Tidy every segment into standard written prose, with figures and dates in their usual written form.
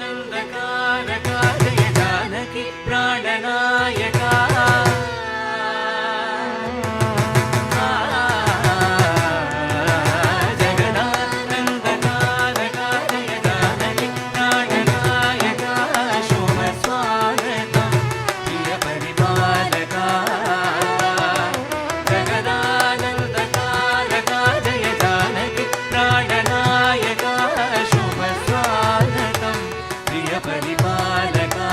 जगदानन्दकारका जय जानकी प्राणनायका जगदानन्दकारका जय जानकी प्राणनायका शुभ स्वागतं प्रिय परिपालका जगदानन्दकारका जय जानकी प्राणनायका शुभ स्वागतं प्रिय परिपालका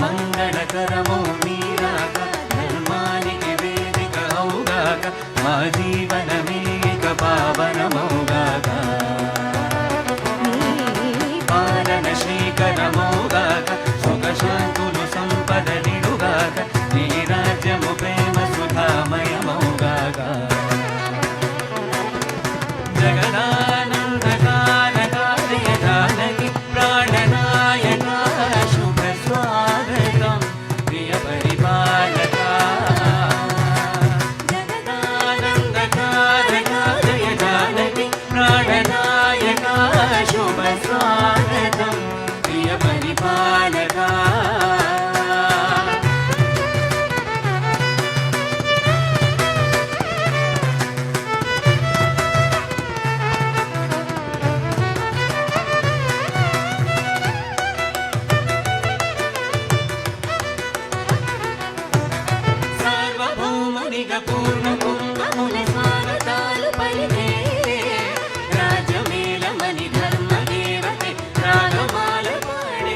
मंगलकरमो मीराक धर्मानिके वेदिक औगाक मा जीवनमेक पावनमौगाक पालन श्रीकरमौगाक सुखशान्तुलु सम्पदनिरुगाक నీ రాజ్యము ప్రేమ సుధామయమౌగాక जगदानन्दकारका जय जानकी प्राणनायका शुभ स्वागतं प्रिय परिपालका जगदानन्दकारका जय जानकी प्राणनायका शुभ स्वागतं प्रिय परिपालका పూర్ణ కుంభముల స్వాగతాలు పలికే రాజమేళమని ధర్మదేవతే రాగమాల పాడే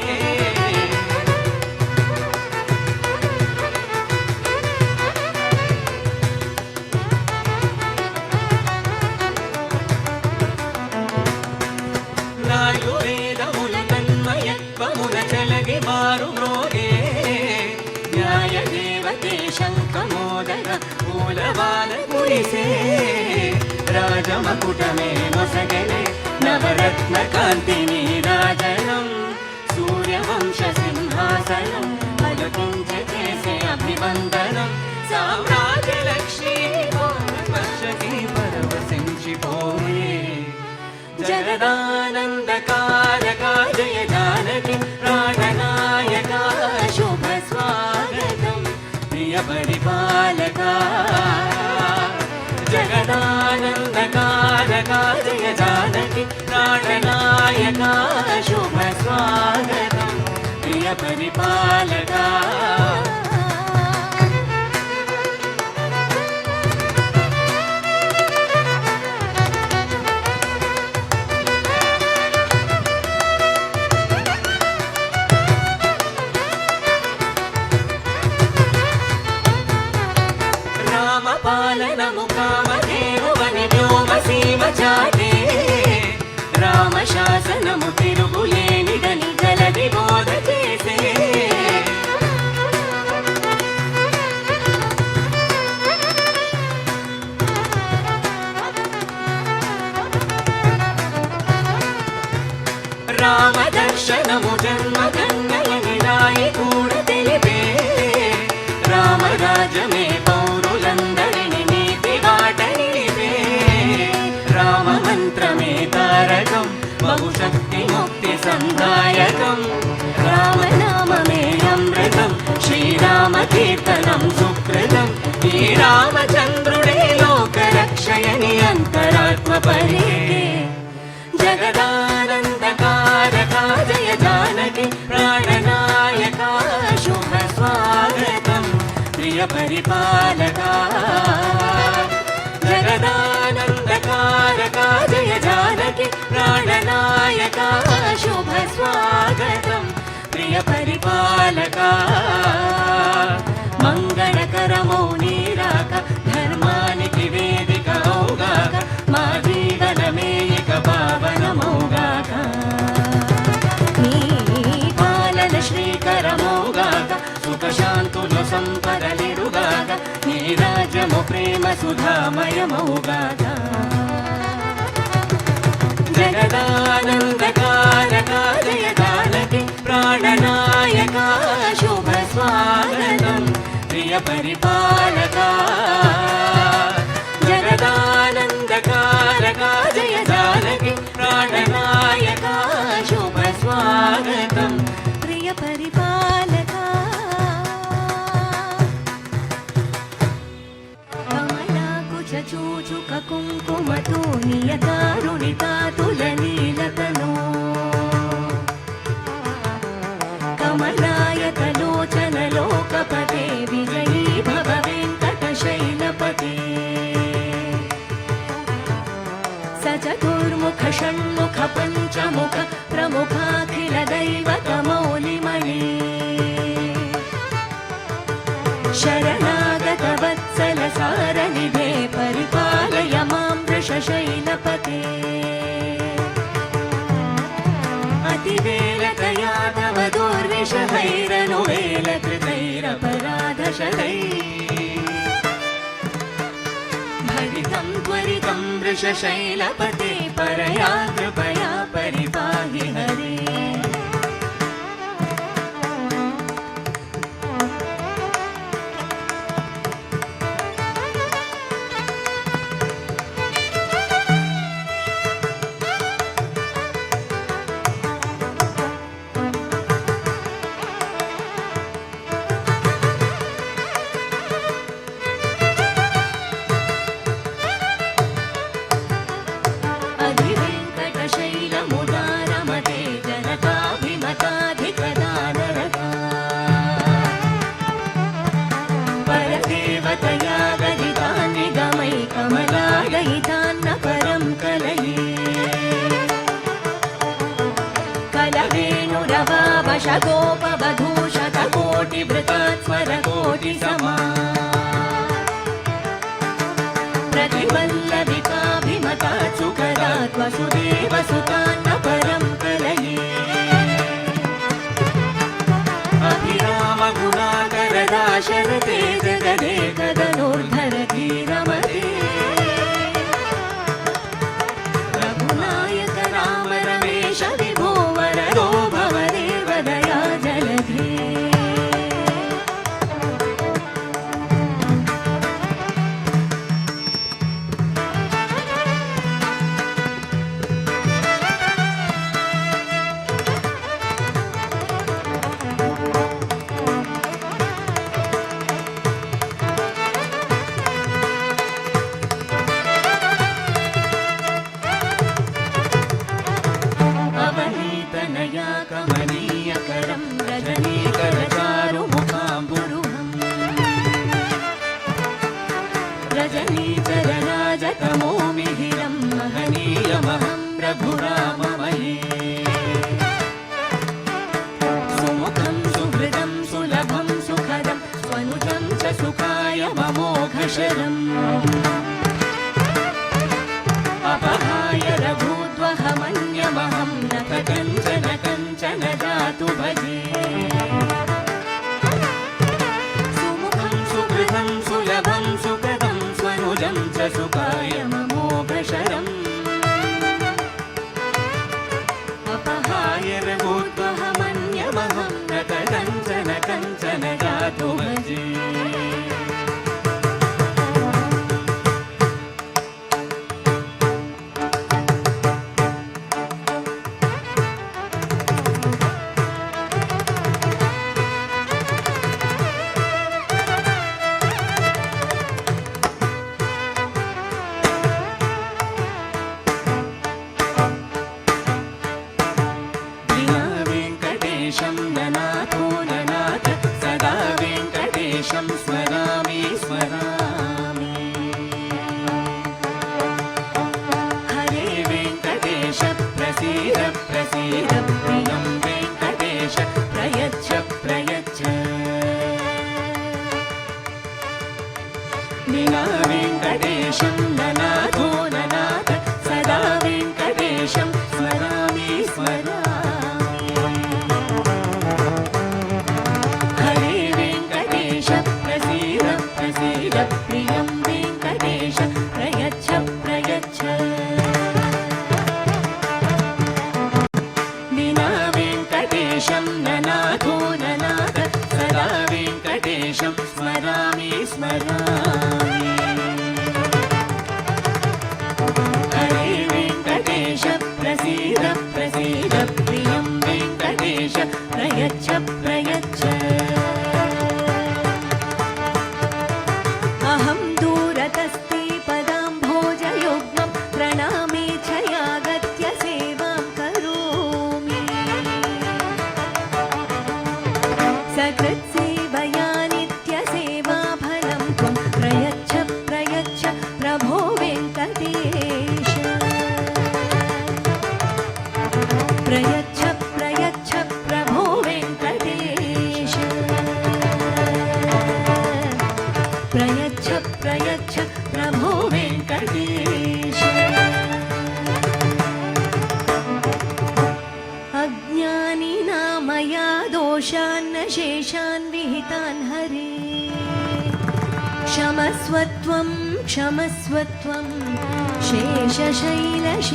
నాలుగు వేదముల తన్మయత్వముల చలగి మారు మ్రోగే న్యాయ దేవతే శంఖమోదర పూలవాన కురిసే రాజమకుటమే నొసగలే నవరత్న కాంతిని రాజనం సూర్యవంశ సింహాసనం పలుకించే చేసే అభివందనం సామ్రాజ్యలక్ష్మీ వర్షకి పరవశించిపోయే జగదానందకారకా జయ जानकी प्राणनायका शुभ स्वागतं प्रिय परिपालका जगदानन्दकारका जय जानकी प्राणनायका शुभ स्वागतं प्रिय परिपालका పాలనము కామదేవుని వ్యోమసీమ చాటే రామ శాసనము తిరుగులేనిదని జలది బోధ చేసే రామ దర్శనము జన్మగంగలని రాయి కూడా తెలిపే రామరాజమే పౌరులందరిని నీతి బాట నిలిపే రామమంత్రమే తారకం బహుశక్తి ముక్తి సందాయకం రామనామమే అమృతం శ్రీరామ కీర్తనం సుకృతం ఈ రామచంద్రుడే లోకరక్షయని అంతరాత్మ పలికే जगदानन्दकारका जय जानकी प्राणनायका शुभ स्वागतं प्रिय परिपालका जगदानन्दकारका जय जानकी प्राणनायका शुभ स्वागतं प्रिय परिपालका मंगलकरमो नीराक धर्मानिके वेदिक औगाक मा जीवनमेक पावनमौगाक నీ పాలన శ్రీకరమౌగాక సుఖశాంతులు సంపదలిరుగాక నీ రాజ్యము ప్రేమ సుధామయమౌగాక జగదానందకారకా జయ जानकी प्राणनायका शुभ स्वागतं प्रिय परिपालका जगदानन्दकारका जय जानकी प्राणनायका चतुर्मुख पञ्चमुख प्रमुखाखिल दैवतमौलिमणि शरणागत वत्सल सारनिधे परिपालय मां वृषशैलपते अतिवेलतया तव दुर्विषहैरनुवेलकृतैरपराधशतैः भरितं त्वरितं वृषशैलपते परया कृपया परिपाहि हरे गोपवधूशतकोटिवृतात्स्वरकोटिसमा प्रतिवल्लविकाभिमता सुकरात् वसुदेवसुतान्न परं कलये अभिरामगुणाकरदाशरथे जगदेकधनुर्धरति रमते रघुनायक राम रमेश विभो वरदो भवदेव दया जलधे कमनीयकरं रजनीकरचारुमुखाम्बुरुहम् रजनीचरराजतमो मिहिरं महनीयमहं रघुराममये सुमुखं सुहृदं सुलभं सुखदं स्वनुजं च सुखाय ममोघशरम् अपहाय रघूद्वहमन्यमहं न कञ्चन कञ्चन जातु भजे सुमुखं सुहृदं सुलभं सुखदं स्वनुजं च सुखाय ममोघशरम् अपहाय रघूद्वहमन्यमहं न कञ्चन कञ्चन जातु भजे ननाथो ननाथ सदा वेङ्कटेशं स्मरामि स्मरामि हरे वेङ्कटेश प्रसीद प्रसीद प्रियं वेङ्कटेश प्रयच्छ प्रयच्छ विना वेङ्कटेशं ननाथो ननाथ सदा वेङ्कटेशं स्मरामि स्मरामि प्रियं वेङ्कटेश प्रयच्छ प्रयच्छ विना वेङ्कटेशं ननाथो ननाथ सदा वेङ्कटेशं स्मरामि स्मरामि हरे वेङ्कटेश प्रसीद प्रसीद प्रियं वेङ्कटेश प्रयच्छ प्रयच्छ अहं दूरतस्ते पदाम्भोजयुग्मं प्रणामे च यागत्य सेवां करोमि सकृत्सेवया नित्यसेवाफलं त्वं प्रयच्छ प्रयच्छ प्रभो वेङ्कटेश प्रयच्छ प्रयच्छ प्रभो वेङ्कटेश प्रयच्छ प्रयच्छ प्रभो वेङ्कटेश अज्ञानिना मया दोषान् शेषान् विहितान् हरे क्षमस्वत्वं क्षमस्वत्वं शेषशैलशिखामणि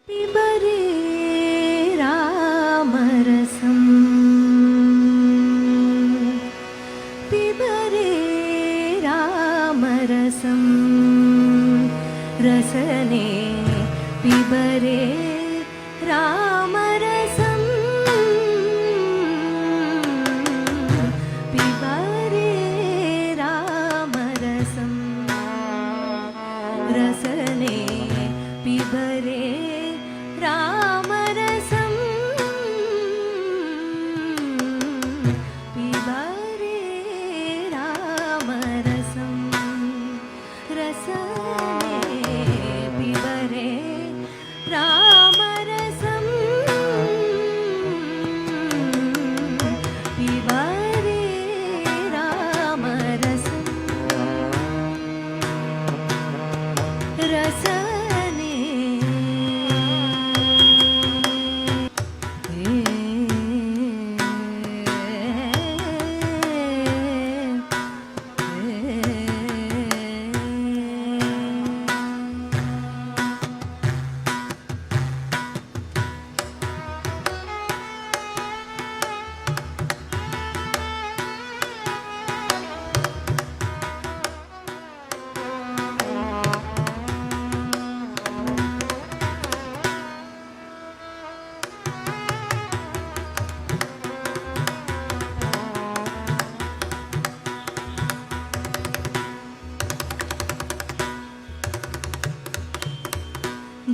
पिबरे रामरसं पिबरे रामरसं रसने पिबरे रामरसं पिबरे रामरसं रसने पिबरे रामरसं पिबरे रामरसं रसने पिबरे रामरसं पिबरे रामरसं रसने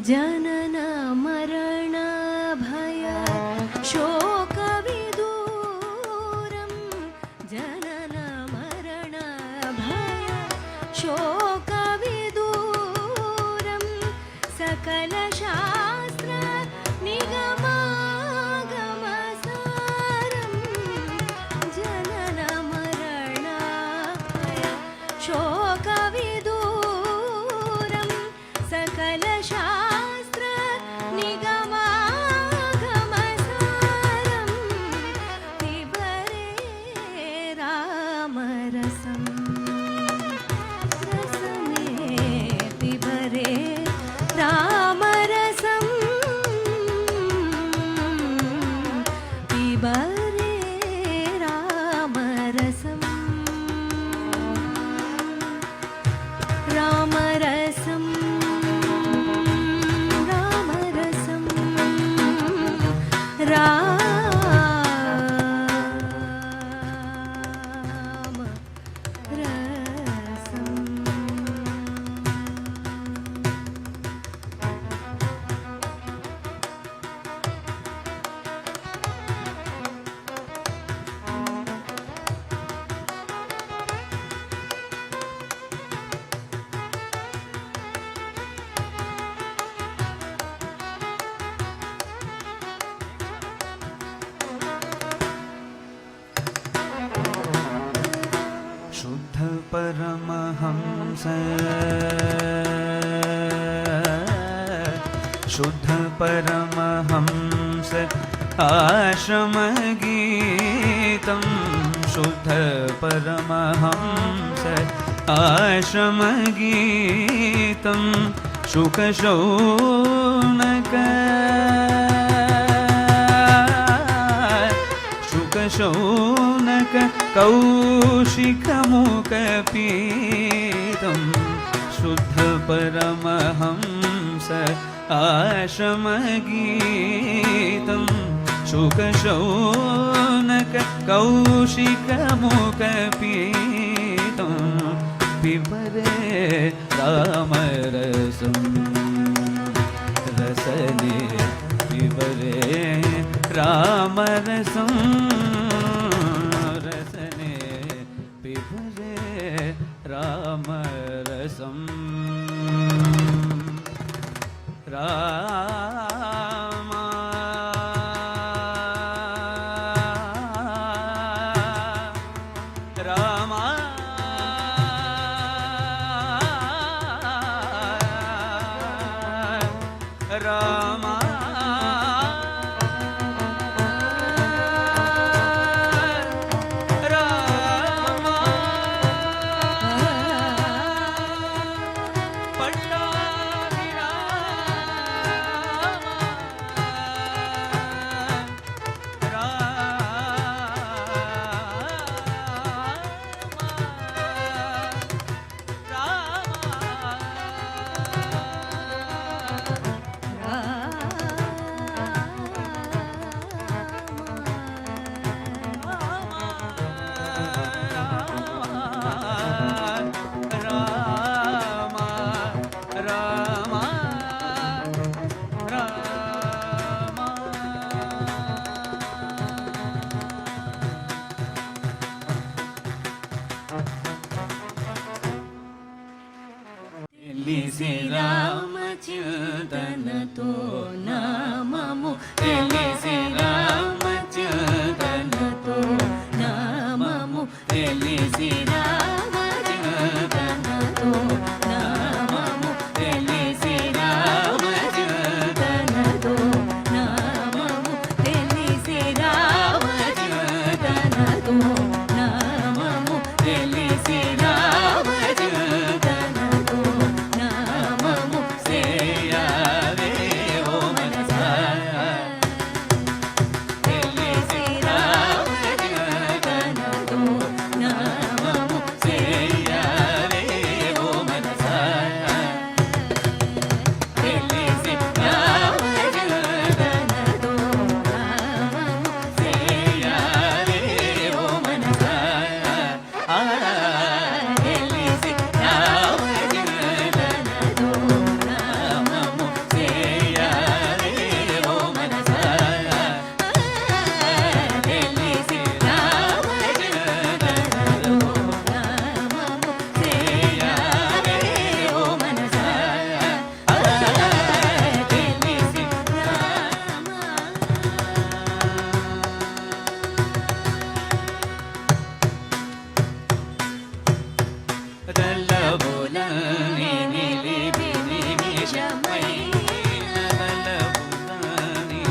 जनन मरण भय शोकविदूरं जनन मरण भय शोकविदूरं सकलशास्त्र निगमागमसारं जनन मरण भय शोकविदूरं सकलशास्त्र निगमागमसारं पिबरे रामरसं रसने पिबरे रामरसं पिबरे रामरसं रामरसं रामरसं शुद्ध परमहंस शुद्ध परमहंस आश्रमगीतं शुद्ध परमहंस आश्रमगीतं शुकशौनक शुकशौनक कौशिकमुखपीतं शुद्ध परमहंस आश्रमगीतं शुकशौनक कौशिकमुखपीतं पिबरे रामरसं रसने पिबरे रामरसं రామరసం రామ రామ రామ తెలిసి రామచింతనతో నామము తెలిసి రామచింతనతో నామము తెలిసి రామచింతనతో నామము తెలిసి రామచింతనతో నామము తెలిసి రామచింతనతో నామము తెలిసి రామచింతనతో నామము సేయవే ఓ మనసా తెలిసి రామచింతనతో నామము సేయవే ఓ మనసా తెలిసి రామచింతనతో నామము సేయవే ఓ మనసా తెలిసి రామచింతనతో నామము సేయవే ఓ మనసా తెలిసి రామచింతనతో నామము సేయవే ఓ మనసా తెలిసి దల్లబులని నిలిపి నిమిషమైన దల్లబులని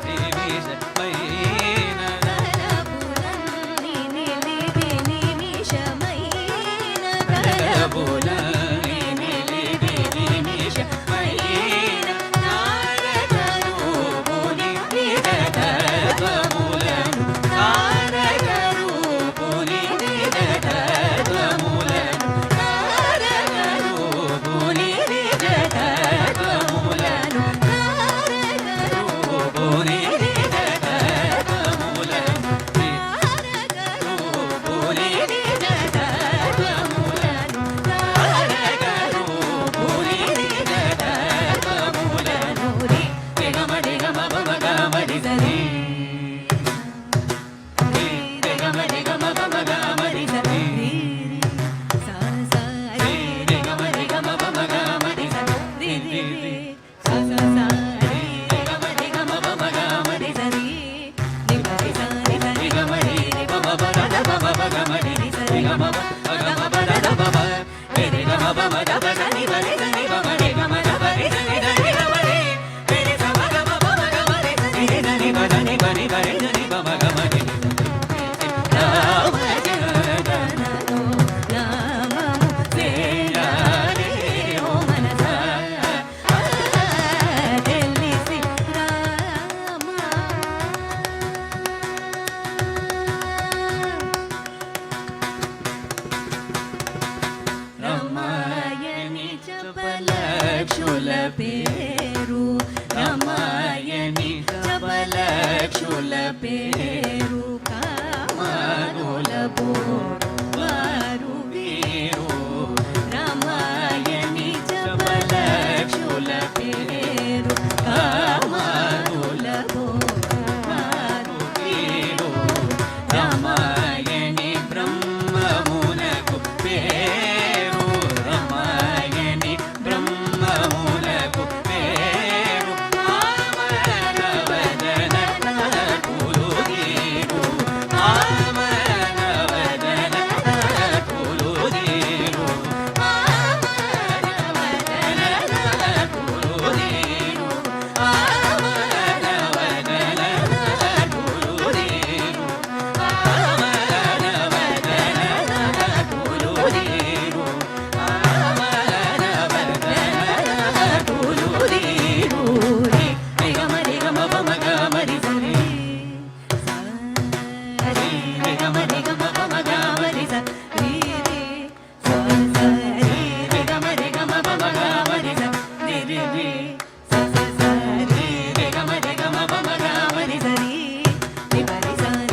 నిమిషమైన తలపులన్నీ నిలిపి నిమిషమైన దల్లబులని నిలిపి నిమిషమైన నారదరూపుని నిరతత్వములను నారదరూపుని నిరతత్వములను నారదరూపుని నిరతత్వములను నారదరూపుని నిరతత్వములను నారదరూపుని నిరతత్వములను నారదరూపుని నిరతత్వములను రిగమడి గమపమగమడి సరి రిగమడి గమపమగమడి సరి సా సా రిగమడి గమపమగమడి సరి సా సా సా రిగమడి గమపమగమడి సరి నిపరి సా ని సరి రిగమడి గమపమగమడి రిగమప గమపదబబ రిగమపమదబ సని బలి సని బమడి గమదబరి సని దని గమడి రి సమగమపమగమడి సని దని బదని బని బరి దని బమగమడి రామచింతనతో నామము సేయవే ఓ మనసా తెలిసి రామ రమాయని జపలక్షుల పేరు రమాయని జపలక్షుల పేరు కామరులపు వారు వీరు రమాయని జపలక్షుల పేరు కామరులపు వారు వీరు రామాయణి బ్రహ్మమునకు పేరు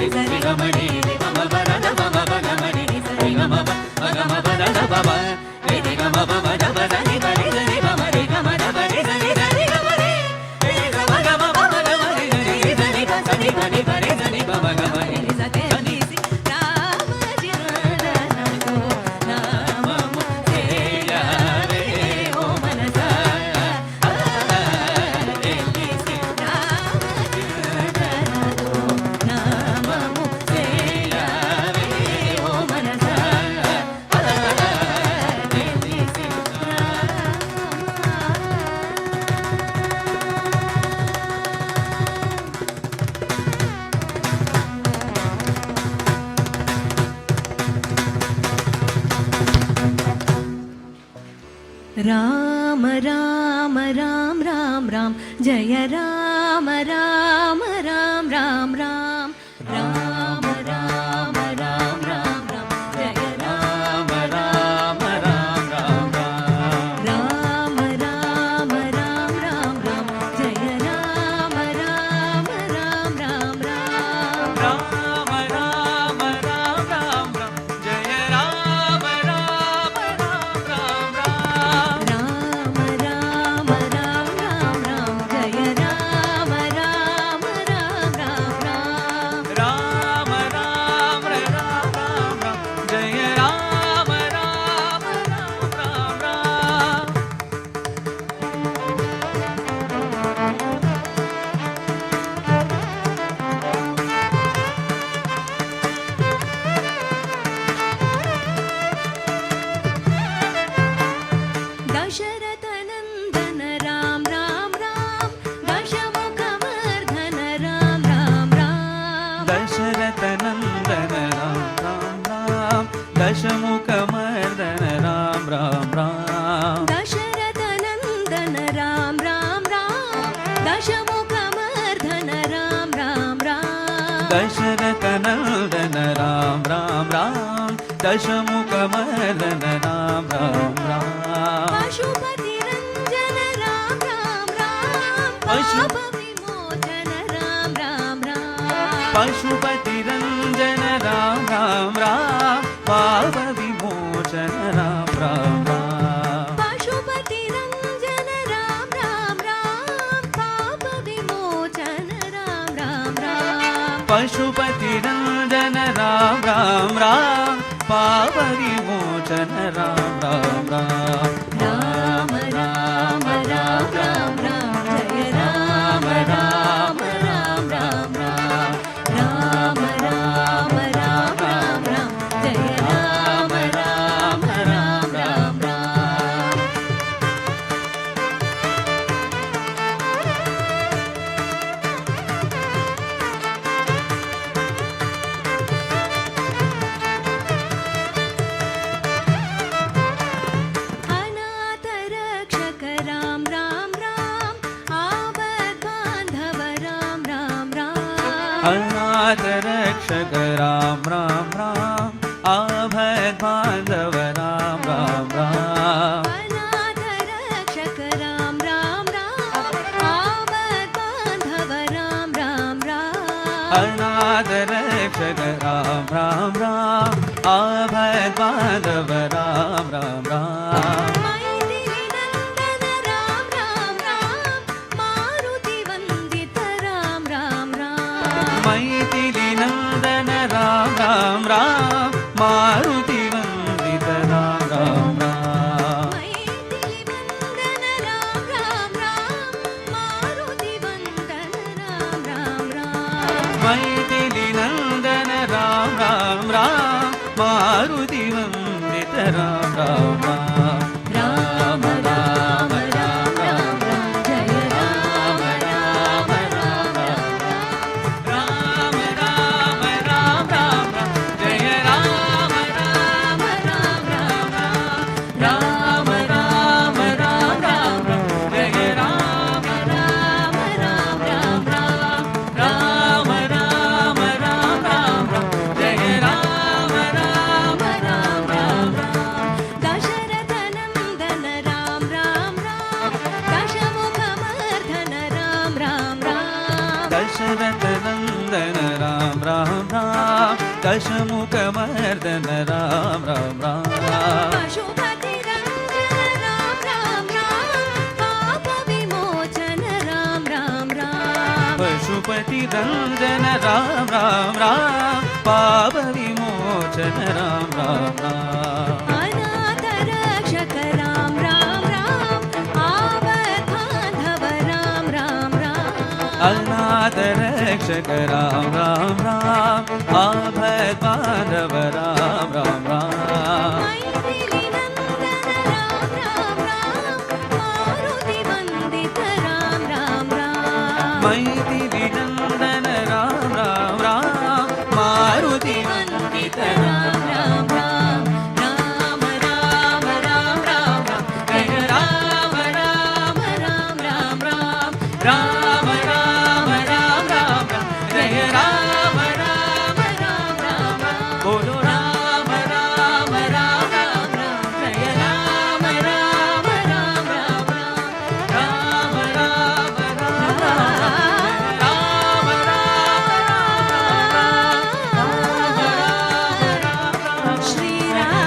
ని సరి గమ ని ని మమ వరద మమ గమని ని సరి గమ గమ పద బబ ని ని గమ బమ దబ దని బని దని బమ ని గమ దబ ని దని దని గమ ని ని గమ గమ బమ గమ ని ని దని దని బని బని దని బమ గమ ని ని సతే ని సి రామ జినననో నామము చేయవే ఓ మనస ని సి రామ జినననో నామము చేయవే ఓ మనస ని సి రామ రామ రామ రామ రామ జయ రామ రామ రామ రామ రామ రామ రామ రామ రామ రామ జయ రామ రామ రామ రామ రామ రామ రామ రామ రామ జయ రామ రామ రామ రామ రామ రామ రామ రామ రామ జయ రామ రామ రామ రామ రామ రామ రామ రామ రామ జయ రామ రామ రామ రామ రామ రామ రామ రామ రామ జయ రామ రామ రామ రామ दशरथ नंदन राम राम राम दशमुख मर्दन राम राम राम दशरथ नंदन राम राम राम दशमुख मर्दन राम राम राम दशरथ नंदन राम राम राम दशमुख मर्दन राम राम राम दशरथ नंदन राम राम राम दशमुख मर्दन राम राम राम पशुपति रंजन राम राम राम पशु- पाप विमोचन राम राम राम पशुपति रंजन राम राम राम पाप विमोचन राम राम राम पशुपति रंजन राम राम राम पाप विमोचन राम राम राम पशुपति रंजन राम राम राम पाप विमोचन राम राम राम राम राम राम राम राम जय राम राम राम राम राम राम राम राम राम राम जय राम राम राम राम राम अनाथ रक्षक राम राम राम आवद् बांधव राम राम राम अनाथ रक्षक राम राम राम आभद बांधव राम राम राम अनाथ रक्षक राम राम राम आवद् बांधव राम राम राम अनाथ रक्षक राम राम राम आभद बांधव राम राम राम मैथिली नंदन राम राम राम मारुति वंदित राम राम राम मैथिली नंदन राम राम राम मारुति वंदित राम राम राम मैथिली नंदन राम राम राम मारुति वंदन राम राम राम मैथिली नंदन राम राम राम मारुति वंदित राम राम राम राम राम राम राम राम जय राम राम राम राम राम राम राम राम जय राम राम राम राम राम राम राम राम जय राम राम राम राम राम राम राम राम राम जय राम राम राम राम राम दशरथ राम राम दशमुखमर्दन राम राम राम पशुपति रंजन राम राम राम पाप विमोचन राम राम राम पशुपति रंजन राम राम राम पाप विमोचन राम राम राम अनाथ रक्षक राम राम राम आवत बांधव राम राम राम अनाथ रक्षक राम राम राम आभत बांधव राम राम राम मैथिली नंदन राम राम राम मारुति वंदित राम राम राम मैथिली नंदन राम राम राम मारुति वंदित राम राम राम राम राम राम राम जय राम राम राम राम राम राम राम राम राम जय राम राम राम राम बोलो राम राम राम राम जय राम राम राम राम राम राम राम श्री राम श्री राम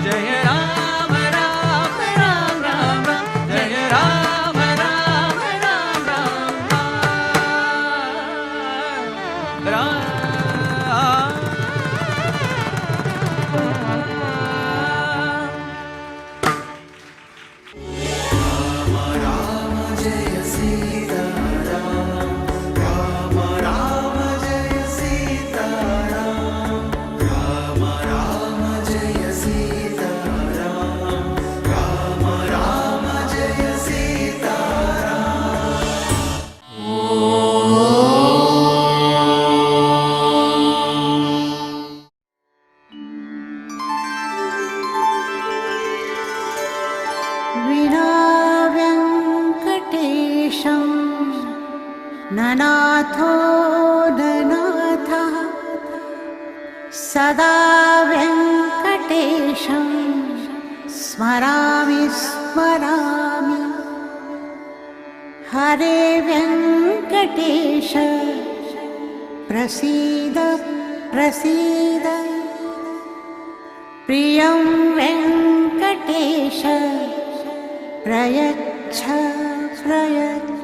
जय राम श्री राम राम विना व्यङ्कटेशं ननाथो ननाथः सदा व्यङ्कटेशं स्मरामि स्मरामि हरे व्यङ्कटेश प्रसीद प्रसीद प्रियं वेङ्कटेश प्रयच्छ प्रयच्छ